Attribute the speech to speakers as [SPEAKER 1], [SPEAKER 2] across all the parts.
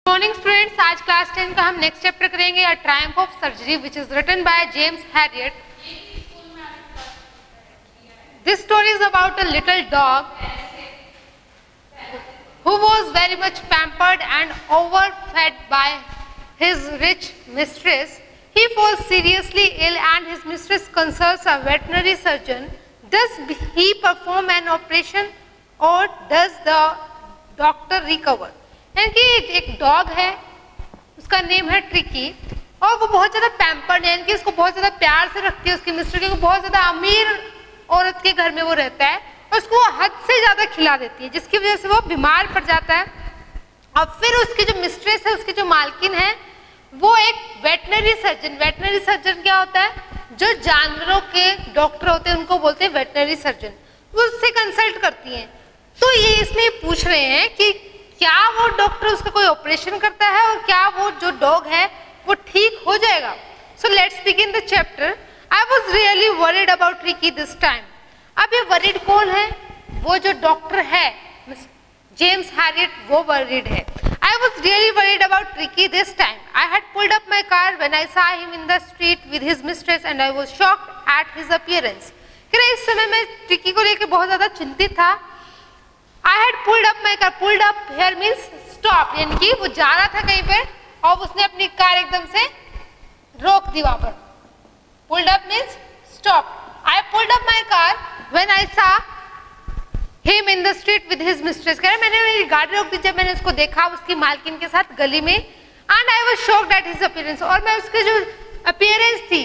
[SPEAKER 1] Morning students, आज class 10 का हम नेक्स्ट चैप्टर करेंगे a triumph of surgery which is written by James Herriot. This story is about a little dog who was very much pampered and overfed by his rich mistress. He falls seriously ill and his mistress consults a veterinary surgeon. Does he perform an operation or does the doctor recover? यानी कि एक dog है, उसका name है tricky और वो बहुत ज़्यादा पैम्पर्ड है, यानी कि उसको बहुत ज़्यादा प्यार से रखती है उसकी मिस्टर, क्योंकि बहुत ज़्यादा अमीर औरत के घर में वो रहता है और उसको हद से ज़्यादा खिला देती है, जिसकी वजह से वो बीमार पड़ जाता है। और फिर उसकी जो मिस्ट्रेस है, उसकी जो मालकिन है, वो एक वेटनरी सर्जन। वेटनरी सर्जन क्या होता है? जो जानवरों के डॉक्टर होते हैं उनको बोलते हैं वेटनरी सर्जन। वो उससे कंसल्ट करती हैं। तो ये इसमें पूछ रहे हैं कि क्या वो डॉक्टर उसका कोई ऑपरेशन करता है और क्या वो जो डॉग है वो ठीक हो जाएगा। So let's begin the chapter. I was really worried about tricky this time. अब ये वरीड कौन है? वो जो डॉक्टर है जेम्स हैरियट, वो वरीड है। I was really worried about Tricky this time. I had pulled up my car when I saw him in the street with his mistress and I was shocked at his appearance. कि इस समय मैं tricky को लेकर बहुत ज़्यादा चिंतित था। I had pulled up my car. Pulled up here means stop, यानी कि वो जा रहा था कहीं पे और उसने अपनी कार एकदम से रोक दी वहाँ पर। Pulled up means stop. I pulled up my car when I saw him in the street with his mistress. कह रहे मैंने मेरी गाड़ी रोक दी जब मैंने उसको देखा उसकी मालकिन के साथ गली में। And I was shocked at his appearance. और मैं उसके जो appearance थी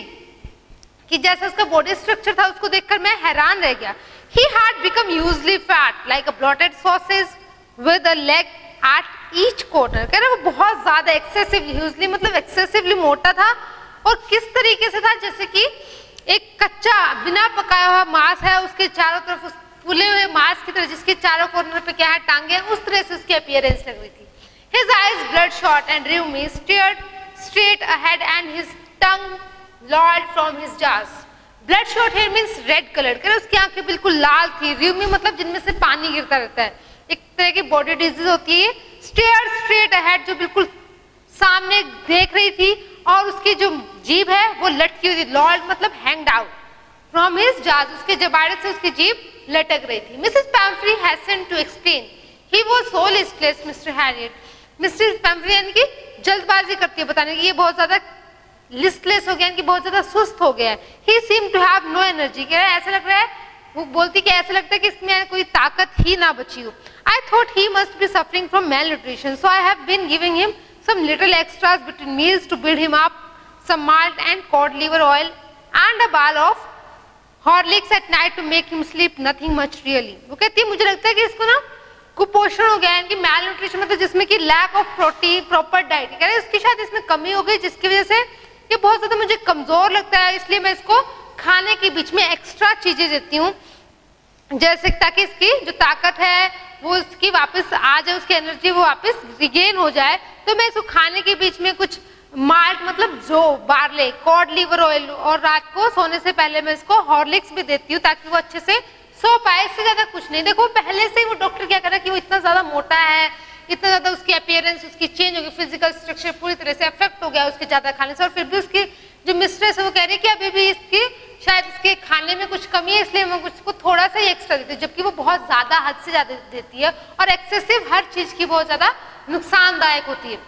[SPEAKER 1] कि जैसा उसका body structure था उसको देखकर मैं हैरान रह गया। He had become hugely fat like a bloated sausage with a leg at each corner. कह रहे वो बहुत ज़्यादा excessively, hugely मतलब excessively मोटा था और किस तरीके से था जैसे कि एक कच्चा बिना पकाया हुआ मांस है, उसके चारों तरफ फूले हुए मांस की तरह जिसके चारों कॉर्नर पे क्या है टांगे, उस तरह से उसकी अपीयरेंस लग रही थी। His eyes bloodshot and rheumy stared straight ahead and his tongue lolled from his jaws. Bloodshot here means red colored. करे उसकी आंखें बिल्कुल लाल थी। rheumy मतलब जिनमें से पानी गिरता रहता है, एक तरह की बॉडी डिजीज होती है। Stared straight ahead जो बिल्कुल सामने देख रही थी और उसकी जो जीभ है वो लटकी हुई थी। lolled मतलब hanged out from his jaws, उसके जबाड़े से उसकी जीभ लटक रही थी। Mrs Pumphrey hastened to explain he was so listless Mr Herriot. Mrs Pumphrey यानी कि जल्दबाजी करती है बताने की, ये बहुत ज्यादा लिस्टलेस हो गया, यानी कि बहुत ज्यादा सुस्त हो गया है। He seem to have no energy. कह रहा है ऐसा लग रहा है, वो बोलती कि ऐसा लगता है कि इसमें कोई ताकत ही ना बची हो। I thought he must be suffering from malnutrition so I have been giving him some little extras between meals to build him up, some malt and cod liver oil and a bowl of Horlicks at night to make him sleep, nothing much really. वो कहती है मुझे लगता है कि इसको ना कुपोषण हो गया है, कि मैल न्यूट्रिशन मतलब जिसमें कि lack of protein, proper diet, कह रहे हैं इसकी शायद इसमें कमी हो गई जिसकी वजह से ये बहुत ज्यादा मुझे कमजोर लगता है, इसलिए मैं इसको खाने के बीच में एक्स्ट्रा चीजें देती हूँ जैसे ताकि इसकी जो ताकत है वो इसकी वापस आ जाए, उसकी एनर्जी वो वापस रिगेन हो जाए। तो मैं इसको खाने के बीच में कुछ माल्ट मतलब जो बार्ले, कॉड लिवर ऑयल और रात को सोने से पहले मैं इसको हॉर्लिक्स भी देती हूँ ताकि वो अच्छे से सो पाए। इससे ज्यादा कुछ नहीं। देखो पहले से ही वो डॉक्टर क्या कर रहा है कि वो इतना ज्यादा मोटा है, इतना ज्यादा उसकी अपीयरेंस उसकी चेंज हो गई, फिजिकल स्ट्रक्चर पूरी तरह से अफेक्ट हो गया उसके ज्यादा खाने से, और फिर भी उसकी जो मिस्ट्रेस है वो कह रही है कि अभी भी इसकी शायद इसके खाने में कुछ कमी है, इसलिए मैं उसको थोड़ा सा ही एक्स्ट्रा देती हूँ, जबकि वो बहुत ज्यादा हद से ज्यादा देती है और एक्सेसिव हर चीज की बहुत ज्यादा नुकसानदायक होती है।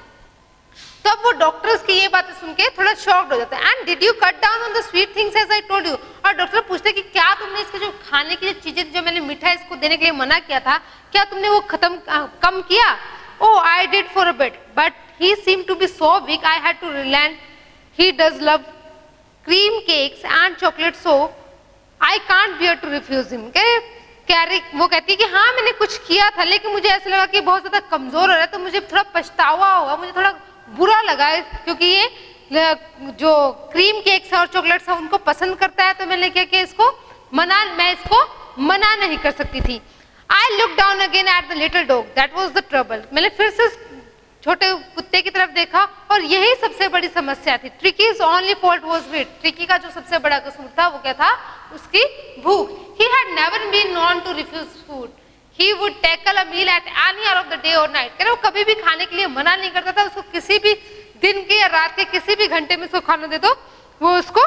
[SPEAKER 1] तो अब वो डॉक्टर उसकी ये बातें सुन के थोड़ा शॉक्ड हो जाता है। And did you cut down on the sweet things as I told you. और डॉक्टर पूछते हैं कि क्या तुमने इसके जो खाने की जो चीजें जो मैंने मीठा इसको देने के लिए मना किया था, क्या तुमने वो कम किया? Oh I did for a bit but he seem to be so weak I had to relent. He does love cream cakes and chocolate so I can't bear to refuse him. वो कहती है कि हाँ मैंने कुछ किया था लेकिन मुझे ऐसा लगा कि बहुत ज्यादा कमजोर हो रहा है, तो मुझे थोड़ा पछतावा हुआ, मुझे थोड़ा बुरा लगा है क्योंकि ये जो क्रीम केक्स है और चॉकलेट्स है उनको पसंद करता है, तो मैंने क्या कि मैं इसको मना नहीं कर सकती थी। I look down again at the little dog that was the trouble. मैंने फिर से छोटे कुत्ते की तरफ देखा और यही सबसे बड़ी समस्या थी। Tricki's only fault was weight. Tricki का जो सबसे बड़ा कसूर था वो क्या था? उसकी भूख। He had never been known to refuse food. he would tackle a meal at any hour of the day or night। कह रहे वो कभी भी खाने के लिए मना नहीं करता था, उसको किसी भी दिन के या रात के किसी भी घंटे में उसको खाना दे दो वो उसको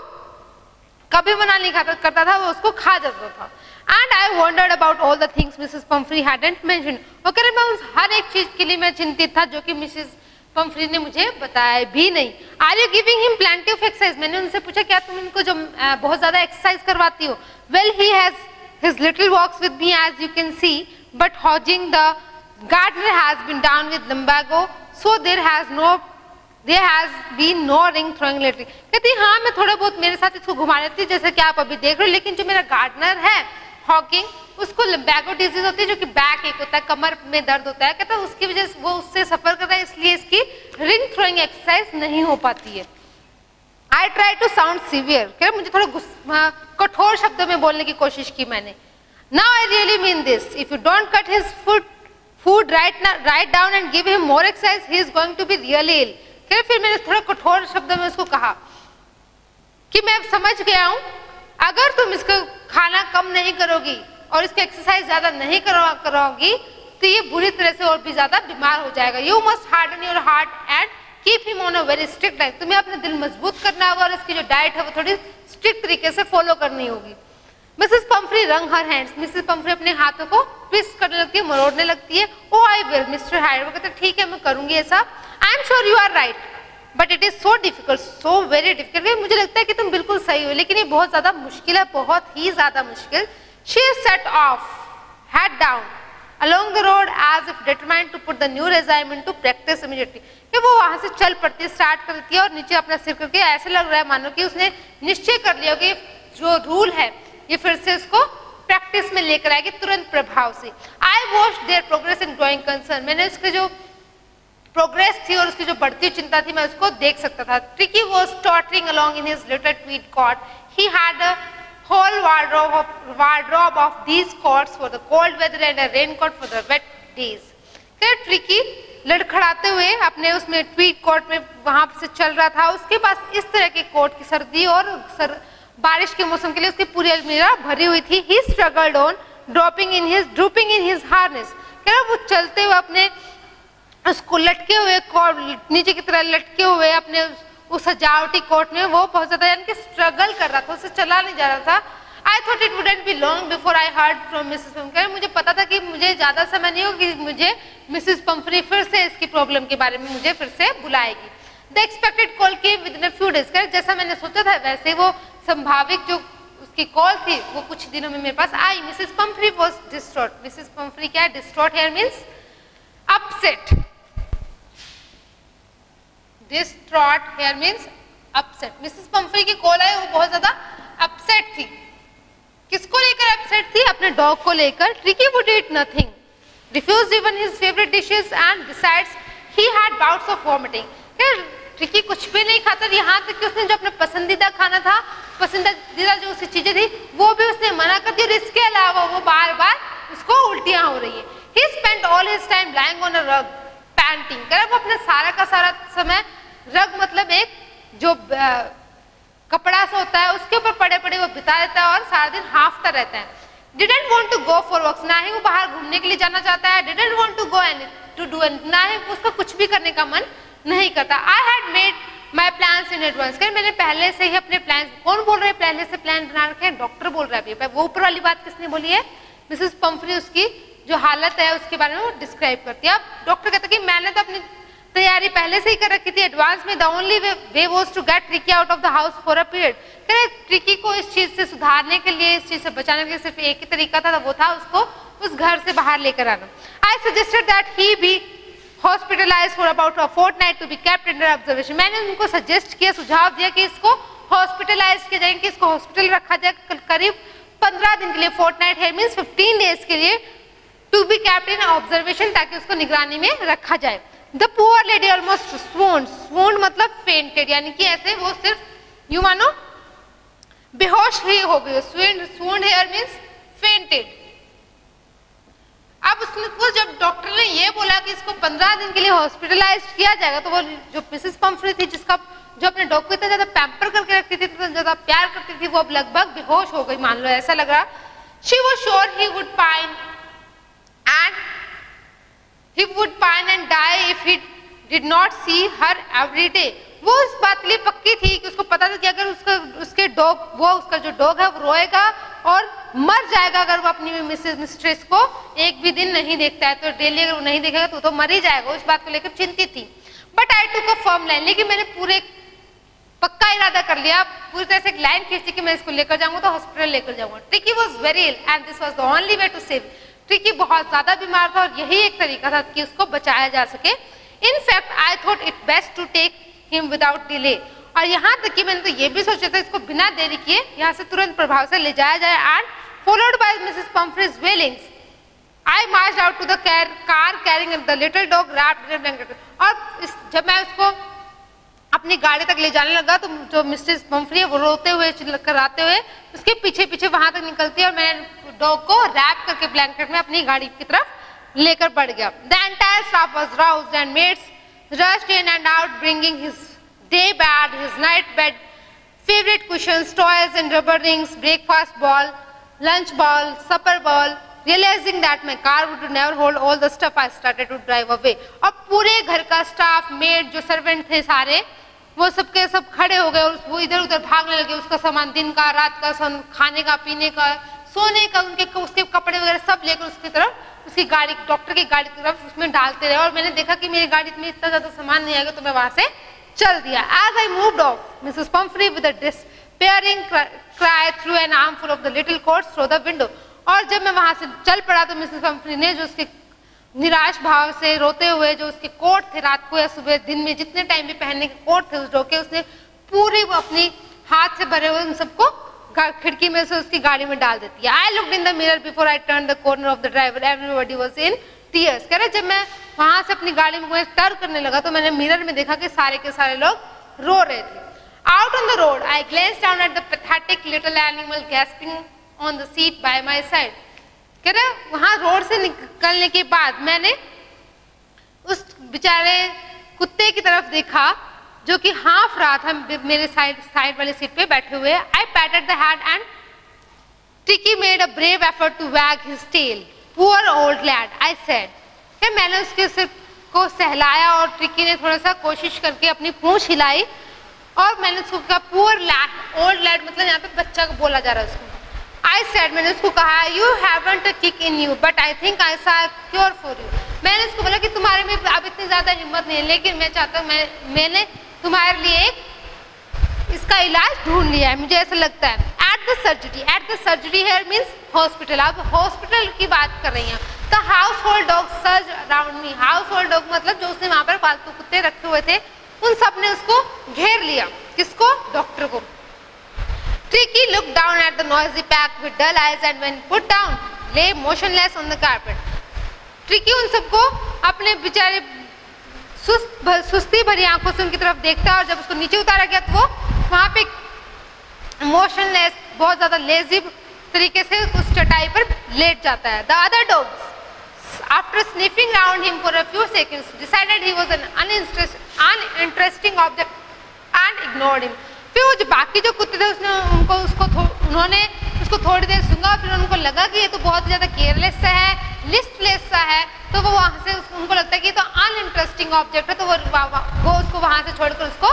[SPEAKER 1] कभी मना नहीं करता था, वो उसको खा जाता था। And I wondered about all the things Mrs. Pumphrey hadn't mentioned। वो कह रहे मैं उस हर एक चीज के लिए मैं चिंतित था जो कि मिसेस पंफ्री ने मुझे बताया भी नहीं। Are you giving him plenty of exercise? मैंने उनसे पूछा क्या तुम इनको जो बहुत ज्यादा एक्सरसाइज करवाती हो? Well, he has his little walks with me as you can see, but Hodging the gardener has been down with lumbago, so there has been no ring throwing lately। कहती हाँ मैं थोड़ा बहुत मेरे साथ इसको घुमा लेती हूँ जैसे कि आप अभी देख रहे हो, लेकिन जो मेरा गार्डनर है हॉकिंग उसको लम्बैगो डिजीज होती है जो कि बैक एक होता है, कमर में दर्द होता है, कहता है उसकी वजह से वो उससे सफर कर रहा है इसलिए इसकी रिंग थ्रोइंग एक्सरसाइज नहीं हो पाती है। I try to sound severe, कह रहे मुझे थोड़ा कठोर शब्दों में बोलने की कोशिश की मैंने। Now I really mean this, if you don't cut his food right down and give him more exercise he is going to be really ill. कह रहे फिर मैंने थोड़ा कठोर शब्दों में उसको कहा कि मैं अब समझ गया हूं अगर तुम इसका खाना कम नहीं करोगी और इसको एक्सरसाइज ज्यादा नहीं कराओगी तो ये बुरी तरह से और भी ज्यादा बीमार हो जाएगा। You must harden your heart and keep him on a very strict diet. तुम्हें अपना दिल मजबूत करना होगा और इसकी जो डाइट है वो थोड़ी स्ट्रिक्ट तरीके से फॉलो करनी होगी। मिसेस पंफ्री रंग हर हैंड्स, मिसेस पंफ्री अपने हाथों को ट्विस्ट करने लगती है, मरोड़ने लगती है। Oh I will mister Herriot, वो कहते हैं ठीक है मैं करूंगी ऐसा। I am sure you are right but it is so difficult, so very difficult. मुझे लगता है कि तुम बिल्कुल सही हो लेकिन ये बहुत ज्यादा मुश्किल है, बहुत ही ज्यादा मुश्किल। She said of head down along the road as if determined to put the new regime into practice immediately। कि वो वहां से चल पड़ती है, स्टार्ट कर देती है और नीचे अपना सिर करके ऐसे लग रहा है मानो कि उसने निश्चय कर लिया कि जो रूल है ये फिर से उसको प्रैक्टिस में लेकर आएगी तुरंत प्रभाव से। I watch there progress in growing concern, मैंने उसके जो प्रोग्रेस थी और उसकी जो बढ़ती चिंता थी मैं उसको देख सकता था। Tricki was tottering along in his little tweed coat, he had a whole wardrobe of these coats for the cold weather and a raincoat for the wet days। फिर ट्रिकी लड़खड़ाते हुए अपने उसमें ट्वीड कोट में वहां से चल रहा था, उसके पास इस तरह के कोट की सर्दी और बारिश के मौसम के लिए उसकी पूरी अलमीरा भरी हुई थी। He struggled on drooping in his harness, क्या वो चलते हुए अपने उसको लटके हुए नीचे की तरह लटके हुए अपने उस सजावटी कोट में वो बहुत ज्यादा यानी कि स्ट्रगल कर रहा था, उससे चला नहीं जा रहा था। I thought it wouldn't be long before I heard from Mrs. Pumphrey। मुझे पता था कि मुझे ज्यादा समय नहीं होगा कि मुझे मिसेस पंफ्री फिर से इसकी प्रॉब्लम के बारे में मुझे फिर से बुलाएगी। The expected call came within a few days। जैसा मैंने सोचा था वैसे वो संभावित जो उसकी कॉल थी वो कुछ दिनों में मेरे पास आई। Mrs Pumphrey was distraught। Mrs Pumphrey क्या है? distraught here means upset। distraught here means upset। Mrs Pomfrey की कॉल आई, वो बहुत ज्यादा अपसेट थी। किसको लेकर अपसेट थी? अपने डॉग को लेकर। Tricky would eat nothing, refused even his favorite dishes and besides he had bouts of vomiting। Tricky कुछ भी नहीं खाता, यहाँ तक कि उसने जो अपना पसंदीदा खाना था, पसंदीदा जो उसकी चीजें थी वो भी उसने मना कर दी और इसके अलावा वो बार बार उसको उल्टियां हो रही है। He spent all his time lying on a rug panting। वो अपना सारा का सारा समय रग मतलब एक जो कपड़ा सा होता है उसके ऊपर पड़े पड़े वो बिता देता है और सारा दिन हांफता रहता है। Didn't want to go for walks, ना ही वो बाहर घूमने के लिए जाना चाहता है। Didn't want to go to do anything, ना ही उसका कुछ भी करने का मन नहीं करता। I had made my plans in advance। मैंने पहले से ही अपने प्लान, कौन बोल रहे हैं पहले से प्लान बना रखे हैं? डॉक्टर बोल रहा है। वो ऊपर वाली बात किसने बोली है? मिसेस पंफ्री उसकी जो हालत है उसके बारे में वो डिस्क्राइब करती है। अब डॉक्टर कहता है कि मैंने तो अपनी तैयारी पहले से ही कर रखी थी एडवांस में। The only way was to get Tricki out of the house for a period. Tricki को इस चीज से सुधारने के लिए, इस चीज से बचाने के लिए सिर्फ एक ही तरीका था, वो था उसको उस घर से बाहर लेकर आना। I suggested that he be hospitalised for about a fortnight to be kept under observation. मैंने उनको सजेस्ट किया, सुझाव दिया कि इसको हॉस्पिटलाइज किया जाए, कि इसको हॉस्पिटल रखा जाए करीब 15 दिन के लिए। फोर्टनाइट है मींस 15 डेज के लिए, to be kept in observation, ताकि उसको निगरानी में रखा जाए। The poor lady almost swooned। swooned मतलब fainted, यानी कि ऐसे वो सिर्फ यूं मानो बेहोश ही हो गई। swooned here means fainted। अब उसको जब डॉक्टर ने ये बोला कि इसको 15 दिन के लिए हॉस्पिटलाइज किया जाएगा तो वो जो मिसेस पंफ्री थी जिसका जो अपने डॉग को इतना ज्यादा पैम्पर करके रखती थी, इतना ज्यादा प्यार करती थी, वो अब लगभग बेहोश हो गई, मान लो ऐसा लग रहा। She was sure he would pine and he would pine and die if he did not see her every day. वो उस बात के लिए पक्की थी कि उसको पता था कि अगर उसका जो डॉग है वो रोएगा और मर जाएगा अगर वो अपनी मिस्ट्रेस को एक भी दिन नहीं देखता है, तो डेली अगर वो नहीं देखेगा तो मर ही जाएगा। उस बात को लेकर चिंतित थी। बट आई टूक अ फर्म लाइन, लेकिन मैंने पूरे पक्का इरादा कर लिया, पूरी तरह से एक लाइन खींची कि मैं इसको लेकर जाऊंगा तो हॉस्पिटल लेकर जाऊंगा। Tricki was very ill and this was the only way to save. Tricki बहुत ज्यादा बीमार था और यही एक तरीका था कि उसको बचाया जा सके। In fact I thought it best to take him without delay, और यहाँ तक कि मैंने तो ये भी सोचा था इसको बिना देरी किए यहाँ से तुरंत प्रभाव से ले जाया जाए। And followed by Mrs Pumphrey's wailings I marched out to the car carrying the little dog wrapped in a blanket. और जब मैं उसको अपनी गाड़ी तक ले जाने लगा तो जो मिसेस पम्फ्री है वो रोते हुए कराते हुए उसके पीछे पीछे वहां तक निकलती है और मैं डॉग को रैप करके ब्लैंकेट में अपनी गाड़ी की तरफ लेकर बढ़ गया। The entire staff was roused and maids rushed in and out bringing his day bed, his night bed, favorite cushions, toys and rubber rings, breakfast ball, lunch ball, supper ball. Realizing that my car would never hold all the stuff, I started to drive away. अब पूरे घर का staff, made, जो servant थे सारे, वो सबके सब खड़े हो गए और वो इधर उधर भागने लगे। उसका सामान दिन का, रात का, खाने का, पीने का, सोने का, उसके कपड़े वगैरह सब लेकर उसकी तरफ, उसकी गाड़ी, डॉक्टर की गाड़ी की तरफ उसमें डालते रहे। और मैंने देखा कि मेरी गाड़ी में इतना ज्यादा सामान नहीं आएगा तो मैं वहां से चल दिया। As I moved off, Mrs. Pumphrey with a despairing cry threw an armful of the little coats through the window. और जब मैं वहां से चल पड़ा तो मिसेस पम्फ्री ने जो उसके निराश भाव से रोते हुए जो उसके कोट थे, रात को या सुबह दिन में जितने टाइम भी पहनने के कोट थे उस डॉग के, उसने पूरे वो अपनी हाथ से भरे हुए उन सबको खिड़की में से उसकी गाड़ी में डाल देती है। I looked in the mirror before I turn the corner of the driver, everybody was in tears. कह रहे जब मैं वहां से अपनी गाड़ी में टर्न करने लगा तो मैंने मिरर में देखा कि सारे के सारे लोग रो रहे थे। Out on the road I glanced down at the pathetic little animal gasping on the seat by my side. कह रहे वहां रोड से निकलने के बाद मैंने उस बेचारे कुत्ते की तरफ देखा जो कि हाफ रहा था मेरे साइड वाली सीट पे बैठे हुए। I patted the head and Tricki made a brave effort to wag his tail. Poor old lad, I said. मैंने उसके सिर को सहलाया और ट्रिकी ने थोड़ा सा कोशिश करके अपनी पूंछ हिलाई और मैंने उसको कहा पुअर लैड, ओल्ड लैड मतलब यहाँ पे बच्चा को बोला जा रहा है उसको। I said, मैंने उसको कहा you haven't a kick in you, but I think I saw a cure for you. मैंने उसको बोला कि तुम्हारे में अब इतनी ज्यादा हिम्मत नहीं है, लेकिन मैं चाहता हूँ मैंने तुम्हारे लिए एक इसका इलाज ढूंढ लिया है, मुझे ऐसा लगता है। At the surgery here means hospital. अब हॉस्पिटल की बात कर रही हैं। The household dogs surged around me. Household dog मतलब जो उसने वहाँ पर पालतू कुत्ते रखे हुए थे, उन सब ने उसको घेर लिया। किसको? डॉक्टर को। Tricky looked down at the noisy pack with dull eyes and when put down, lay motionless on the carpet. Tricky उन सबको अपने बेचारे सुस्ती भरी आंखों से उनकी तरफ देखता है और जब उसको नीचे उतारा गया तो वो वहाँ पे मोशनलेस, बहुत ज्यादा लेजी तरीके से उस चटाई पर लेट जाता है। The other dogs, after sniffing around him for a few seconds, decided he was an uninteresting object and ignored him. फिर वो जो बाकी जो कुत्ते थे उन्होंने उसको थोड़ी देर सूंघा, फिर उनको लगा कि ये तो बहुत ज़्यादा केयरलेस सा है, लिस्टलेस सा है, तो वो वहाँ से उनको लगता है कि ये तो अनइंटरेस्टिंग ऑब्जेक्ट है, तो वो उसको वहाँ से छोड़कर उसको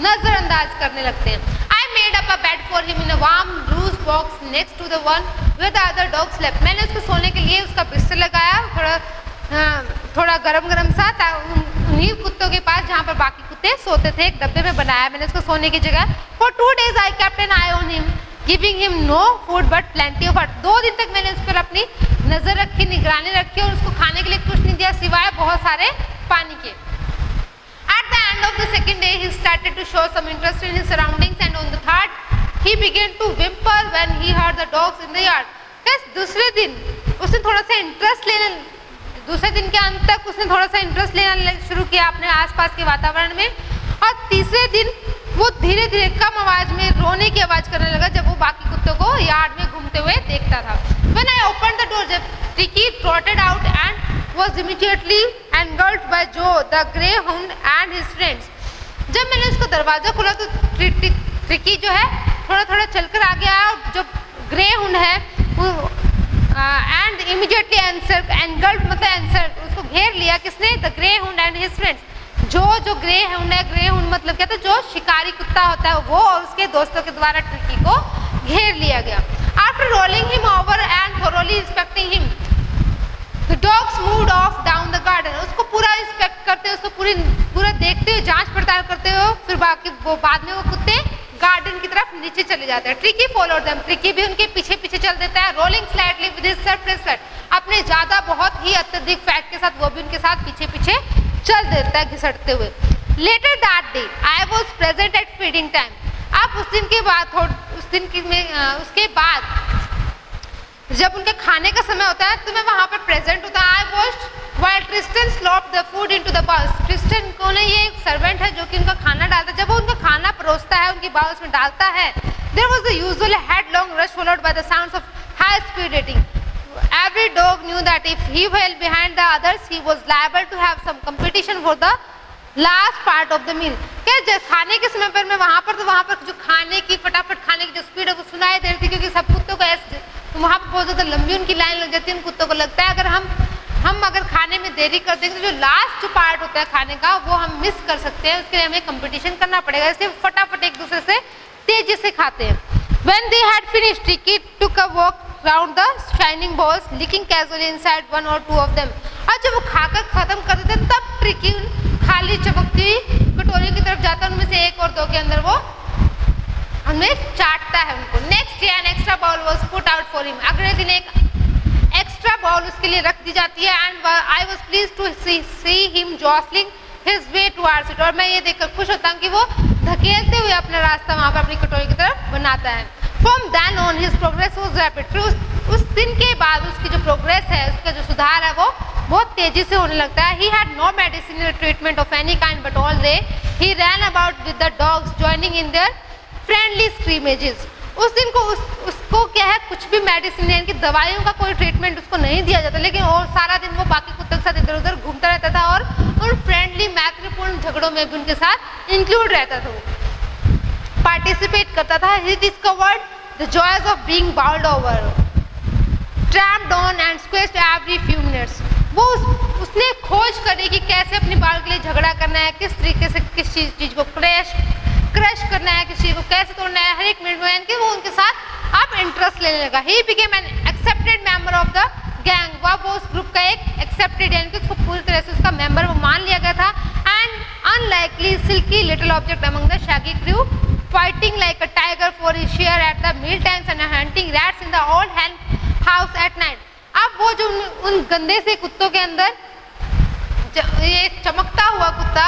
[SPEAKER 1] नजरअंदाज करने लगते हैं। I made up a bed for him in a warm loose box next to the one where the other dog slept. मैंने उसको सोने के लिए उसका बिस्तर लगाया थोड़ा गरम सा उन्हीं कुत्तों के पास जहाँ पर बाकी कुत्ते सोते थे, एक डब्बे में बनाया मैंने उसको सोने की जगह। For 2 days I kept an eye on him, giving him no food but plenty of water. 2 दिन तक मैंने उस पर अपनी नजर रखी, निगरानी रखी और उसको खाने के लिए कुछ नहीं दिया सिवाय बहुत सारे पानी के। At the end of the second day he started to show some interest in his surroundings and on the third he began to whimper when he heard the dogs in the yard. दूसरे दिन उसने थोड़ा सा interest लेने, दूसरे दिन के अंत तक उसने थोड़ा सा इंटरेस्ट लेना शुरू किया अपने आसपास के वातावरण में और तीसरे दिन वो धीरे धीरे कम आवाज में रोने की आवाज करने लगा जब वो बाकी कुत्तों को यार्ड में घूमते हुए देखता था। When I opened the door, Tricky trotted out and was immediately engulfed by Joe, the greyhound and his friends. जब मैंने उसको दरवाजा खोला तो ट्रिकी जो है थोड़ा थोड़ा चलकर आ गया। जो ग्रेहाउंड है एंड इमीडिएटली एनगल्ड मतलब एंसर, उसको घेर लिया किसने? The grey Hund and his friends. जो ग्रे हुंड है, ग्रे हुंड मतलब क्या था? जो शिकारी कुत्ता होता है वो, और उसके दोस्तों के द्वारा ट्रिकी को घेर लिया गया। After rolling him over and thoroughly inspecting him, the dogs moved of down the garden. उसको पूरा इंस्पेक्ट करते, उसको पूरा देखते हुए, जांच पड़ताल करते हुए, फिर बाकी वो बाद में वो कुत्ते गार्डन की तरफ नीचे चले जाते हैं। ट्रिकी फॉलोड देम, ट्रिकी भी उनके पीछे पीछे चल देता है। Rolling slightly with his surprise fat, अपने ज्यादा बहुत ही अत्यधिक फैट के साथ वो भी उनके साथ पीछे पीछे चल देता है घिसटते हुए। Later that day I was present at feeding time. अब उस दिन के बाद उसके बाद जब उनके खाने का समय होता है तो मैं वहां पर प्रेजेंट होता है। I watched while Tristan slopped the food into the bowls. Tristan कौन है? ये एक सर्वेंट है जो कि उनका खाना डालता है। जब वो उनका खाना परोसता है, उनकी बाउल्स में डालता है, there was the usual headlong rush followed by the sounds of high speed rating. Every dog knew that if he fell behind the others, he was liable to have some competition for the last part of the meal। क्या खाने के समय पर मैं वहाँ पर जो खाने की फटाफट खाने की जो स्पीड है वो सुनाई दे रही थी, क्योंकि सब कुत्तों को ऐसे तो वहाँ पर बहुत ज़्यादा लंबी उनकी लाइन लग जाती है। उन कुत्तों को लगता है अगर हम अगर खाने में देरी कर देंगे तो जो लास्ट जो पार्ट होता है खाने का वो हम मिस कर सकते हैं, उसके लिए हमें कंपटीशन करना पड़ेगा, इसलिए फटाफट एक दूसरे से तेजी से खाते हैं। When they had finished, Tricky took a walk round the shining balls, licking casually inside one or two of them। और जब वो खाकर खत्म कर देते तब ट्रिकी खाली चमकती कटोरी की तरफ जाता है, उनमें से एक और दो के अंदर वो उनमें चाटता है उनको। Next day an extra bowl was put out for him. अगले दिन एक एक्स्ट्रा बाउल उसके लिए रख दी जाती है। And I was pleased to see him jostling his way towards it. और मैं ये देखकर खुश होता हूँ कि वो धकेलते हुए अपना रास्ता वहाँ पर अपनी कटोरी की तरफ बनाता है। From then on his progress was rapid। फिर उस दिन के बाद उसकी जो प्रोग्रेस है, उसका जो सुधार है वो बहुत तेजी से होने लगता है। He had no medicinal treatment of any kind, but all day he ran about with the dogs, joining in their friendly scrimmages। उस दिन को उसको क्या है, कुछ भी मेडिसिन यानी कि दवाइयों का कोई ट्रीटमेंट उसको नहीं दिया जाता, लेकिन और सारा दिन वो बाकी कुत्तों के साथ इधर उधर घूमता रहता था और उन फ्रेंडली मैत्रीपूर्ण झगड़ों में भी उनके साथ इंक्लूड रहता था, वो पार्टिसिपेट करता था। He discovered the joys of being bowled over, tramped on and squashed every few minutes। वो उसने खोज करी कि कैसे अपनी बाल के लिए झगड़ा करना है, किस तरीके से किस चीज को क्रश करना है, किसी को कैसे तोड़ना है, हर एक मिनट में कि वो उनके साथ अब इंटरेस्ट लेने लगा। He became an accepted member of the gang. वो उस ग्रुप का एक एक्सेप्टेड यानी कि उसको पूरी तरह से उसका मेंबर वो मान लिया गया था। And unlikely silky little object among the shaggy crew, fighting like a tiger for his share at the meal times and hunting rats in the old hen house at night। अब वो जो उन गंदे से कुत्तों के अंदर ये चमकता हुआ कुत्ता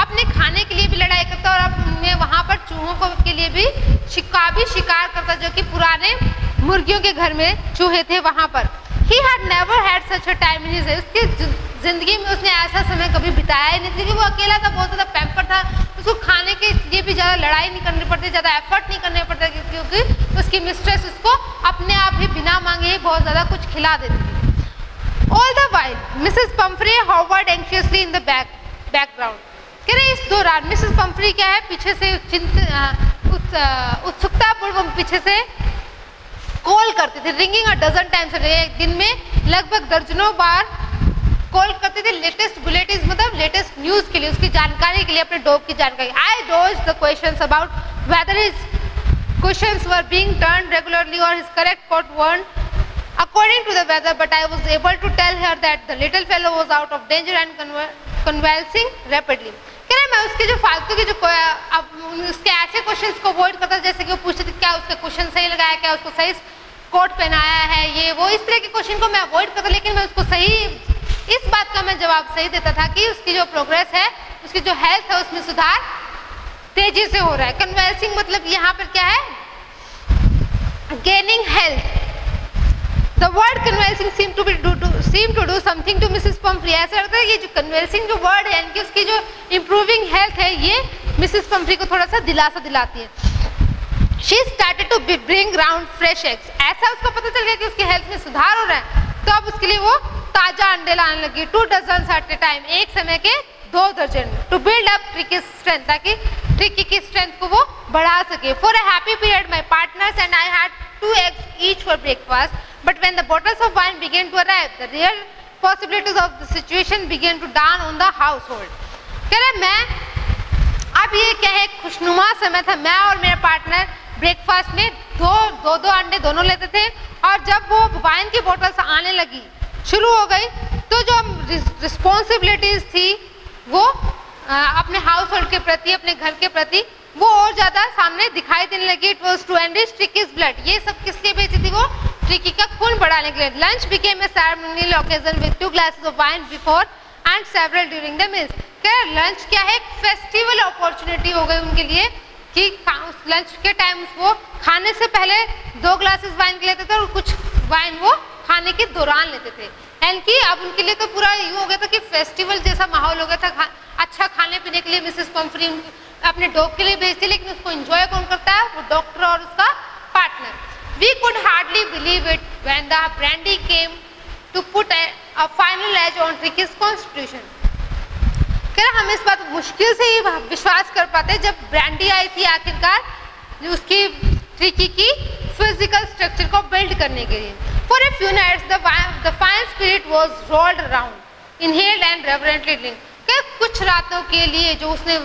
[SPEAKER 1] अपने खाने के लिए भी लड़ाई करता और अपने वहाँ पर चूहों को के लिए भी शिकार करता, जो कि पुराने मुर्गियों के घर में चूहे थे वहाँ पर। He had never had such a time in his life। उसकी जिंदगी में उसने ऐसा समय कभी बिताया ही नहीं, क्योंकि वो अकेला था, बहुत ज़्यादा पैम्पर था, उसको खाने के लिए भी ज़्यादा लड़ाई नहीं करनी पड़ती, ज़्यादा एफर्ट नहीं करने पड़ता, क्योंकि उसकी मिस्ट्रेस उसको अपने आप ही बिना मांगे ही बहुत ज़्यादा कुछ खिला देती थी। All the while, Mrs. Pumphrey hovered anxiously in the background। कह रहे इस दौरान मिसेस पंफ्री क्या है, पीछे से उत्सुकता पूर्वक पीछे से कॉल करते थे, रिंगिंग अ डजन टाइम्स, एक दिन में लगभग दर्जनों बार कॉल करते थे लेटेस्ट बुलेटिन मतलब लेटेस्ट न्यूज के लिए, उसकी जानकारी के लिए, अपने डॉग की जानकारी। I dodged the questions about whether his questions were being turned regularly और his correct code weren't according to the weather, but I was able to tell her that the little fellow was out of danger and convalescing rapidly। कह रहे मैं उसके जो फालतू के जो उसके ऐसे क्वेश्चंस को अवॉइड करता, जैसे कि वो पूछते थे क्या उसका क्वेश्चन सही लगाया, क्या उसको सही कोट पहनाया है, ये वो इस तरह के क्वेश्चन को मैं अवॉइड करता, लेकिन मैं उसको सही इस बात का मैं जवाब सही देता था कि उसकी जो प्रोग्रेस है, उसकी जो हेल्थ है उसमें सुधार तेजी से हो रहा है। कन्वेंसिंग मतलब यहाँ पर क्या है, gaining health. The word convalescing seemed to do something to Mrs. Pumphrey। ऐसा लगता है कि जो convalescing जो word है, इनकी उसकी जो improving health है, ये Mrs. Pumphrey को थोड़ा सा दिलासा दिलाती है। She started to bring round fresh eggs। ऐसा उसको पता चल गया कि उसकी हेल्थ में सुधार हो रहा है, तो अब उसके लिए वो ताजा अंडे लाने लगी। 2 डजन at a time, एक समय के 2 दर्जन। To build up Tricky's strength, ताकि ट्रिकी की स्ट्रेंथ को वो बढ़ा सके। For a happy period, my partners and I had 2 eggs each for breakfast. But when the bottles of wine began to arrive, the real possibilities of the situation began to dawn on the household. कह रहे मैं अब ये क्या है, खुशनुमा समय था, मैं और मेरा पार्टनर ब्रेकफास्ट में दो अंडे दोनों लेते थे, और जब वो वाइन की बोतल्स आने लगी शुरू हो गई तो जो रिस्पॉन्सिबिलिटीज थी वो अपने हाउस होल्ड के प्रति, अपने घर के प्रति, वो और ज़्यादा सामने दिखाई देने लगी. It was to enrich Tricki's blood. ये सब किस लिए बेची थी? वो ट्रिकी का खून बढ़ाने के लिए. Lunch became a ceremonial occasion with 2 glasses of wine before and several during the meals. क्या लंच क्या है, एक फेस्टिवल अपॉर्चुनिटी हो गई उनके लिए कि उस लंच के टाइम वो खाने से पहले 2 glasses वाइन के लेते थे और कुछ वाइन वो खाने के दौरान लेते थे. एंड कि अब उनके लिए तो पूरा यूँ हो गया था कि फेस्टिवल जैसा माहौल हो गया था. अच्छा खाने पीने के लिए मिसेस पंफ्री अपने डॉग के लिए भेजती, लेकिन उसको एंजॉय कौन करता है? वो डॉक्टर और उसका partner. We could hardly believe it when the brandy came to put a final edge on Tricki's constitution. क्या हम इस बात मुश्किल से ही विश्वास कर पाते जब ब्रांडी आई थी आखिरकार उसकी ट्रिकी की फिजिकल स्ट्रक्चर को बिल्ड करने के लिए. For a few nights the fine spirit was rolled around, inhaled and reverently drink. क्या कुछ रातों के लिए जो उसने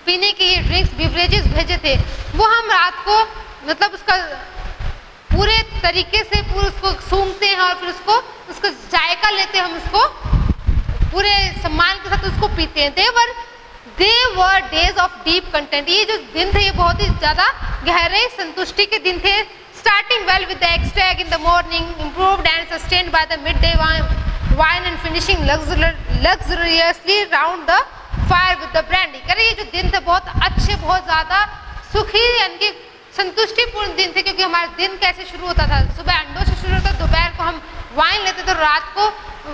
[SPEAKER 1] पीने के लिए ड्रिंक्स बिवरेजेस भेजे थे वो हम रात को मतलब उसका पूरे तरीके से पूरे उसको सूंघते हैं और फिर उसको जायका लेते हैं, हम उसको पूरे सम्मान के साथ उसको पीते हैं. दे वर डेज ऑफ डीप कंटेंट. ये जो दिन थे ये बहुत ही ज़्यादा गहरे संतुष्टि के दिन थे. Starting well with the extra egg in the morning, improved and sustained by the midday wine and finishing luxuriously round the fire with the brandy. करे ये जो दिन थे बहुत अच्छे, बहुत ज़्यादा सुखी यानी कि संतुष्टिपूर्ण दिन थे, क्योंकि हमारा दिन कैसे शुरू होता था? सुबह अंडों से शुरू होता, दोपहर को हम वाइन लेते थे, रात को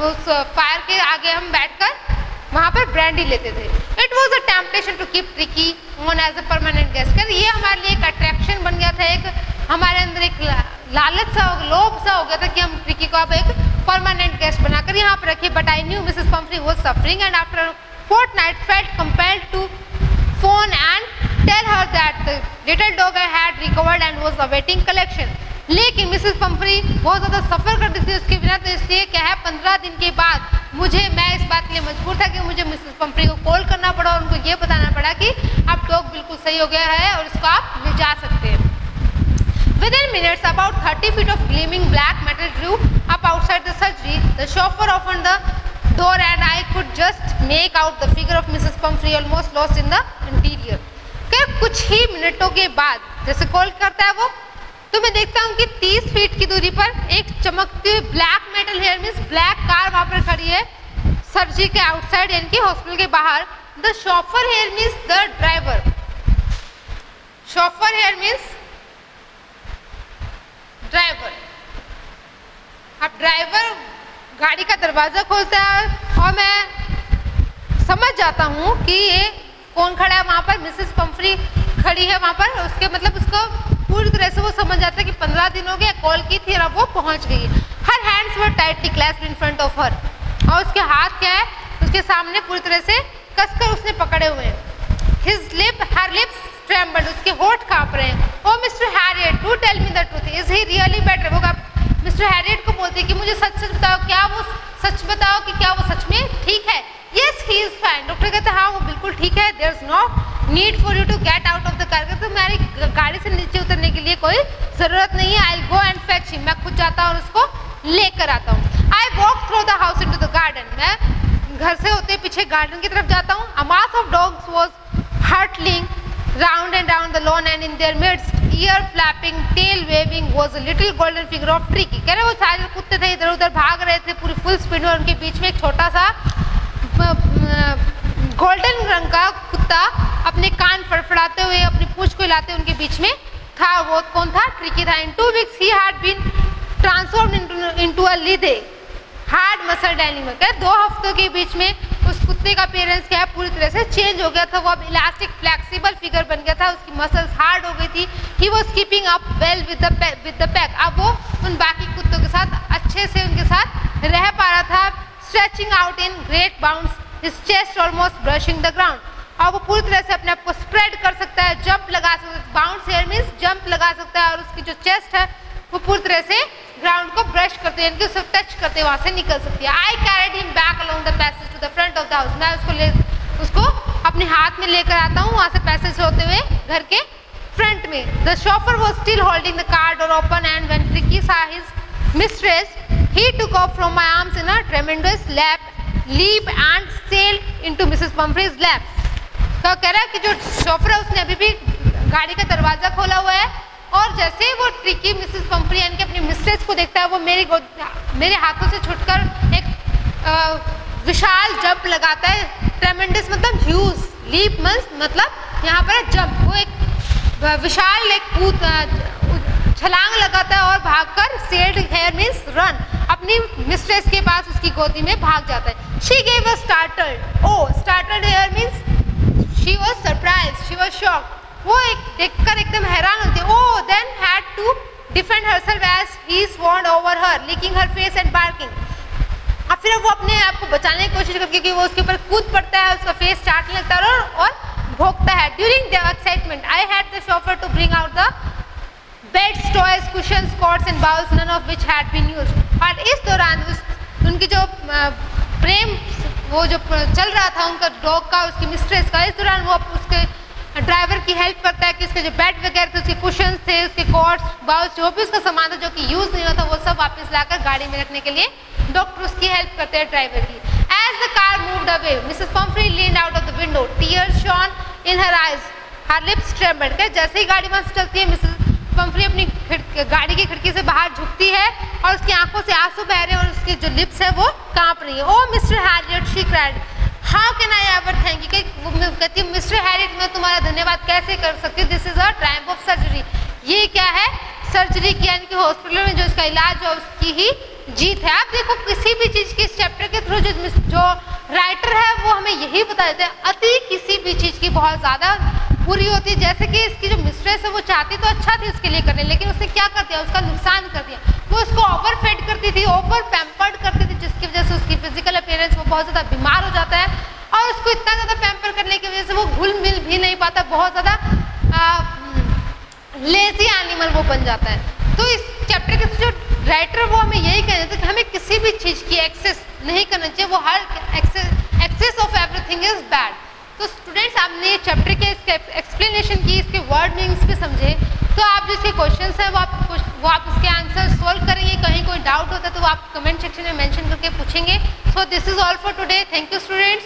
[SPEAKER 1] उस फायर के आगे हम बैठकर वहाँ पर ब्रांडी लेते थे. It was a temptation to keep Tricki on as a permanent guest. कर ये हमारे लिए एक अट्रैक्शन बन गया था, एक हमारे अंदर एक लालच सा, लोभ सा हो गया था कि हम ट्रिकी को अब एक परमानेंट गेस्ट बनाकर यहाँ पर रखिए. But I knew Mrs Pomfrey was suffering and after fortnight felt compelled to phone and tell her that the little dog had recovered and was awaiting collection. लेकिन मिसेस पंफ्री बहुत ज़्यादा सफ़र करती थी उसके बिना, तो इसलिए क्या है 15 दिन के बाद मैं इस बात के लिए मजबूर था कि मुझे मिसेस पंफ्री को कॉल करना पड़ा और उनको ये बताना पड़ा कि अब डॉग बिल्कुल सही हो गया है और इसको आप ले जा सकते हैं. Within minutes, about 30 feet of gleaming black metal drew up outside the surgery. The chauffeur opened the door and I could just make out the figure of Mrs. Pumphrey almost lost in the interior. क्या कुछ ही मिनटों के बाद जैसे call करता है वो, तो मैं देखता हूँ कि 30 फीट की दूरी पर एक चमकती हुई black metal here means black car वहाँ पर खड़ी है सर्जरी के आउटसाइड यानी कि हॉस्पिटल के बाहर. The chauffeur here means the driver. Chauffeur here means driver. अब ड्राइवर गाड़ी का दरवाज़ा खोलता है और मैं समझ जाता हूँ कि ये कौन खड़ा है वहाँ पर. मिसेस पंफ्री खड़ी है वहाँ पर. उसके मतलब उसको पूरी तरह से वो समझ जाता है कि 15 दिन हो गए, कॉल की थी और अब वो पहुँच गई. Her hands were tightly clasped in front of her. और उसके हाथ क्या है उसके सामने पूरी तरह से कसकर उसने पकड़े हुए हैं. Her lips trembled. उसके होठ काँप रहे हैं. Oh Mister Herriot, do tell me the truth, is he really better? वो मिस्टर हैरियट को बोलते कि मुझे सच सच बताओ, क्या वो सच बताओ कि क्या वो सच में ठीक है? Yes he is fine. Doctor कहते हैं हाँ वो बिल्कुल ठीक है. There is no need for you to get out of the car. तो मेरी गाड़ी से नीचे उतरने के लिए कोई ज़रूरत नहीं है. I will go and fetch him. मैं खुद जाता हूँ और उसको लेकर आता हूँ. I walk through the house into the garden. मैं घर से होते पीछे गार्डन की तरफ जाता हूँ. A mass of dogs was hurtling round and down the lawn and in their midst, ear flapping, tail waving, was a little golden figure of Tricky. कह रहे वो सारे कुत्ते थे इधर उधर भाग रहे थे पूरी फुल स्पीड में. उनके बीच में एक छोटा सा गोल्डन रंग का कुत्ता अपने कान फड़फड़ाते हुए अपनी पूंछ को हिलाते उनके बीच में था. वो कौन था? ट्रिकी था. In 2 weeks he had been transformed into a lithe hard muscle animal. क्या 2 हफ्तों के बीच में उस कुत्ते का अपीयरेंस क्या है पूरी तरह से चेंज हो गया था. वो अब इलास्टिक फ्लेक्सिबल फिगर बन गया था. उसकी मसल्स हार्ड हो गई थी. He was keeping up well with the pack. अब वो उन बाकी कुत्तों के साथ अच्छे से उनके साथ रह पा रहा था. Stretching out in great bounds, his chest almost brushing the ground. और वो पूरी तरह से अपने आप को स्प्रेड कर सकता है, जंप लगा सकता है. बाउंड्स हेयर मीन्स जंप लगा सकता है. और उसकी जो चेस्ट है वो पूरी तरह से ग्राउंड को ब्रश करते हैं, उसे टच करते वहाँ से निकल सकती है। I carried him back along the passage to the front of the house, मैं उसको अपने हाथ में लेकर आता हूँ वहाँ से पैसेज होते हुए घर के फ्रंट में। The chauffeur was still holding the car door open and when tricky saw his mistress, he took off from my arms in a tremendous leap and sailed into Mrs. Pumphrey's lap. तो कह रहा है कि जो chauffeur है उसने अभी भी गाड़ी का दरवाजा खोला हुआ है और जैसे ही वो ट्रिकी मिसेस पंफ्री यानी कि अपनी मिस्ट्रेस को देखता है वो मेरे हाथों से छुटकर एक विशाल जंप लगाता है। ट्रेमेंडस मतलब ह्यूज, लीप मतलब यहाँ पर जंप, वो एक विशाल एक कूद छलांग लगाता है और भागकर सेल्ड हेयर मीन्स रन, अपनी मिस्ट्रेस के पास उसकी गोदी में भाग जाता है। She gave a startled, oh startled here means she was surprise, she was shocked, वो एक देखकर एकदम हैरान होती है। Oh then had to defend herself as he swarmed over her, licking her face and barking। अब फिर वो अपने आप को बचाने की कोशिश करके कि वो उसके ऊपर कूद पड़ता है, उसका फेस चाटने लगता है और भोंकता है। During the excitement I had the chauffeur to bring out the beds, toys, cushions, cots and bowls, none of which had been used. और इस दौरान उनकी जो प्रेम वो जो चल रहा था उनका डॉग का, उसकी मिस्ट्रेस का, इस दौरान वो उसके ड्राइवर की हेल्प करता है कि उसके जो बेड वगैरह थे, उसके कुशन्स थे, उसके कॉट्स, बाउल्स, जो भी उसका सामान था जो कि यूज नहीं होता वो सब वापस लाकर गाड़ी में रखने के लिए डॉक्टर उसकी हेल्प करते हैं ड्राइवर की। As the car moved away Mrs Pumphrey leaned out of the window, tears shone in her eyes, her lips trembled. के जैसे ही गाड़ी वहां से चलती है मिसेस पंफ्री अपनी गाड़ी की खिड़की से बाहर झुकती है और उसकी आंखों से आंसू बह रहे हैं और उसकी जो लिप्स है वो कांप रही है। Oh Mister Herriot, she cried, how can I ever thank you, वो कहती है मिस्टर हैरियट मैं तुम्हारा धन्यवाद कैसे कर सकती हूँ, this is a triumph of surgery, ये क्या है सर्जरी की यानी कि हॉस्पिटल में जो इसका इलाज है उसकी ही जीत है। आप देखो किसी भी चीज़ के इस चैप्टर के थ्रू जो राइटर है वो हमें यही बता देते हैं, अति किसी भी चीज़ की बहुत ज़्यादा बुरी होती है। जैसे कि इसकी जो मिस्ट्रेस है वो चाहती तो अच्छा थी उसके लिए करने, लेकिन उसने क्या कर दिया, उसका नुकसान कर दिया। वो उसको ओवर फेड करती थी, ओवर पैम्पर्ड करती थी, जिसकी वजह से उसकी फिजिकल अपीयरेंस वो बहुत ज़्यादा बीमार हो जाता है और उसको इतना ज़्यादा पैम्पर करने की वजह से वो घुल मिल भी नहीं पाता, बहुत ज़्यादा लेजी एनिमल वो बन जाता है। तो इस चैप्टर के जो राइटर वो हमें यही कह देते हैं कि हमें किसी भी चीज़ की एक्सेस नहीं करना चाहिए, वो हर excess of everything is bad. तो स्टूडेंट्स आपने चैप्टर के इसके एक्सप्लेनेशन की, इसके वर्ड मीनिंग्स भी समझे, तो आप जो इसके क्वेश्चंस हैं वो आप उसके आंसर सोल्व करेंगे। कहीं कोई डाउट होता है तो वो आप कमेंट सेक्शन में मेंशन करके पूछेंगे। So this is all for today, thank you students.